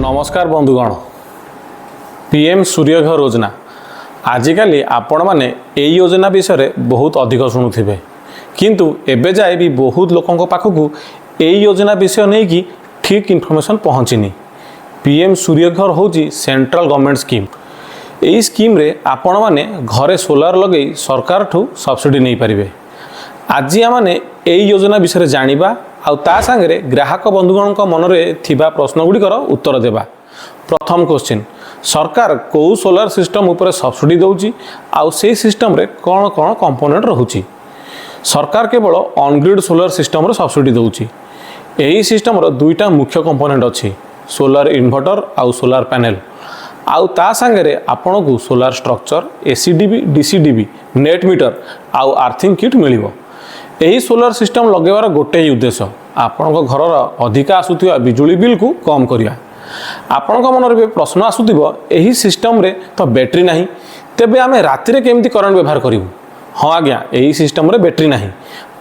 नमस्कार बंधुगण। पीएम सूर्यघर योजना आजिकल आपण मैंने यही योजना विषय बहुत अधिक शुणुवे किंतु एबे जाए भी बहुत लोकों पाखक यही योजना विषय नहीं कि ठीक इनफॉरमेशन पहुँचनी। पीएम सूर्यघर हूँ सेंट्रल गवर्नमेंट स्कीम। यही स्कीम रे आपण मैंने घरे सोलार लगे सरकार ठू सब्सिडी नहीं पारे। आज आमने यही योजना विषय जानिबा आउ ता सांगरे ग्राहक बंधुगण मनरे थिबा प्रश्न गुड़िकर उत्तर देबा। प्रथम क्वेश्चन, सरकार कौ सोलार सिस्टम उपर सब्सिडी दौची आउ से सिस्टम रे कौन कौन कंपोनेंट रहूची। सरकार केवल ऑनग्रिड सोलार सिस्टम रे सब्सिडी दौची। यही सिस्टम रो दुईटा मुख्य कंपोनेंट अच्छी, सोलार इन्वर्टर आउ सोलार पैनल। आउ ता सांगरे आपन को सोलार स्ट्रक्चर, एसीडीबी, डीसीडीबी, नेट मीटर आउ आर्थिंग किट मिलिबो। यही सोलार सिस्टम लगेबार गोटे ही उद्देश्य आपण घर अधिका आसुथिबा बिजुली बिल को कम करिया। आपण मन में प्रश्न आसुथिबो यही सिस्टम रे तो बैटरी नहीं, तेबे आमे राति रे केमती करंट व्यवहार करिवु। हाँ आज्ञा, यही सिस्टम रे बैटरी नहीं।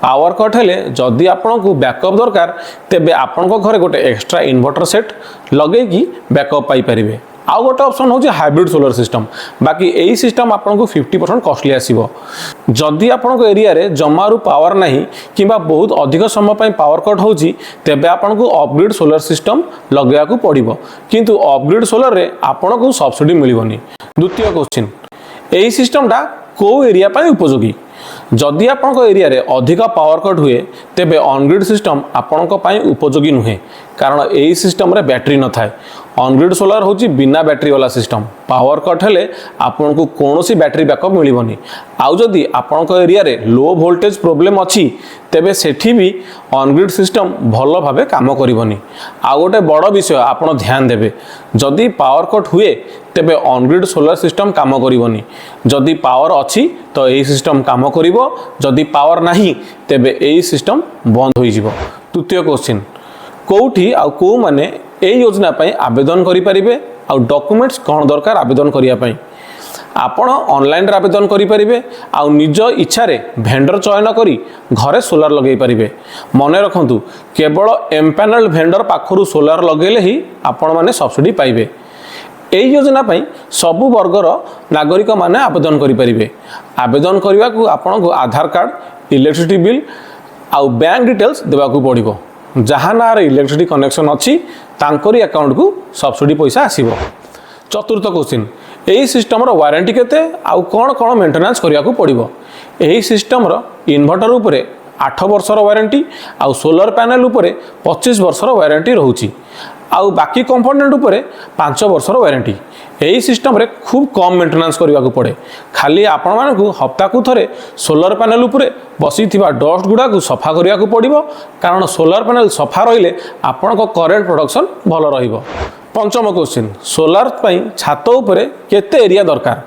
पावर कट हेले जदि आपण को बैकअप दरकार तेबे आपण घरे गोटे एक्स्ट्रा इन्वर्टर सेट लगे कि बैकअप पाई परिबे। आउ गोटे ऑप्शन होची हाइब्रिड सोलर सिस्टम। बाकी यही सिस्टम आपन को 50% कॉस्टली आसीबो। जदि आपन को एरिया रे जमारू पावर नहीं किंबा बहुत अधिक समय पई पावर कट होची तेबे आपन को अपग्रेड सोलर सिस्टम लगेया को पड़िबो, किंतु अपग्रेड सोलर रे आपन को सब्सिडी मिलिबोनी। द्वितीय क्वेश्चन, यही सिस्टमटा को एरिया पई उपयोगी। जदि आपण को एरिया रे अधिक पावर कट हुए तेबे ऑनग्रिड सिस्टम आपण को पई उपयोगी नुहे, कारण यही सिस्टम रे बैटरी न थाए। ऑनग्रिड सोलार होची बिना बैटरी वाला सिस्टम। पावर कट हेले आपण को कोनोसी बैटरी बैकअप मिलिबोनी। आउ जदि आपण को एरिया रे लो वोल्टेज प्रॉब्लम अछि तेबे सेठी भी ऑनग्रिड सिस्टम भल भाबे काम करिबोनी। आ गोटे बड़ विषय आपण ध्यान देबे, जदि पावर कट हुए तेबे ऑनग्रिड सोलार सिस्टम काम करिबोनी। जदि पावर अछि तो एही सिस्टम काम करिवो, जदि पावर नाही तेबे एही सिस्टम बंद होई जिवो। तृतीय क्वेश्चन, कोठी आ को माने ए योजना पई आवेदन करि परिबे आ डॉक्यूमेंट्स कोन दरकार आवेदन करिया पई। आपण ऑनलाइन रे आवेदन करि परिबे आ निज इच्छा रे भेंडर चयन करी घरे सोलार लगेई परिबे। मने रखंतु केवल एम्पैनल भेंडर पाखरु सोलार लगेले ही आपण माने सब्सिडी पाइबे। एही योजना पई सबु वर्गर नागरिक माने आवेदन करि परिबे। आवेदन करिवा को आपण को आधार कार्ड, इलेक्ट्रिसिटी बिल आ बैंक डिटेल्स देबा को पड़िबो। जहाँ ना इलेक्ट्रिसिटी कनेक्शन अच्छी तांकरी अकाउंट को सब्सिडी पैसा आसीबो। चतुर्थ क्वेश्चन, यही सिस्टम रो वारंटी केते आउ कोन कोन मेंटेनेंस करिया को पड़िबो। यही सिस्टम रो इन्वर्टर उपरे 8 वर्षर वारंटी आउ सोलर पैनल उपरे 25 वर्षर वारंटी रहउची। आउ बाकी कंपोनेंट उपरे 5 वर्षर वारंटी। यही सिस्टम रे खूब कम मेंटेनेंस करिया को पड़े। खाली आपण माने को हप्ता को थरे सोलर पैनल उपरे बसी थिबा डस्ट गुडा को सफा करिया को पड़िबो, कारण सोलर पैनल सफा रहिले आपण को करेंट प्रोडक्शन भल रहिबो। पंचम क्वेश्चन, सोलार पई छात उपरे केते एरिया दरकार।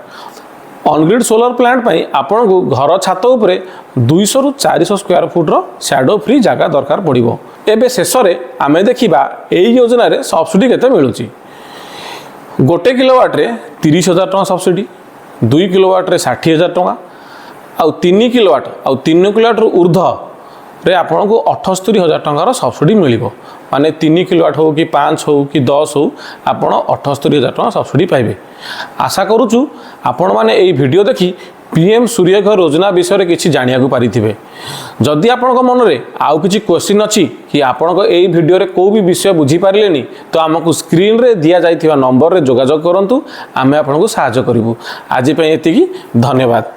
ऑनग्रिड सोलर प्लांट पई आपण को घर छात उपरे 200 रु 400 स्क्वायर फुट रो शैडो फ्री जगह दरकार पड़िबो। एबे शेष रे आमे देखिबा एही योजना रे सब्सिडी केते मिलुची। 1 किलोवाट रे 30,000 टका सब्सिडी, 2 किलोवाट रे 60,000 टका आउ 3 किलोवाट आउ 3 किलोवाट रु ऊर्ध्व रे आपण को 78,000 टका सब्सिडी मिलिबो। माने 3 किलोवाट हो कि 5 हो कि 10 हो आपण 78,000 टका सब्सिडी पाइबे। आशा करूछु आपण माने एई वीडियो देखि पीएम सूर्यघर योजना विषय किसी जानिया को पारिथिबे। जदि आपण मन रे आउ किछि क्वेश्चन अछि कि आपण को एई वीडियो रे को भी विषय बुझी पारिलेनी तो हमकु स्क्रीन रे दिया जाइथिबा नंबर रे जोगाजोग करंतु, आमे आपण को सहायता करिवु। आज पय एतिकी, धन्यवाद।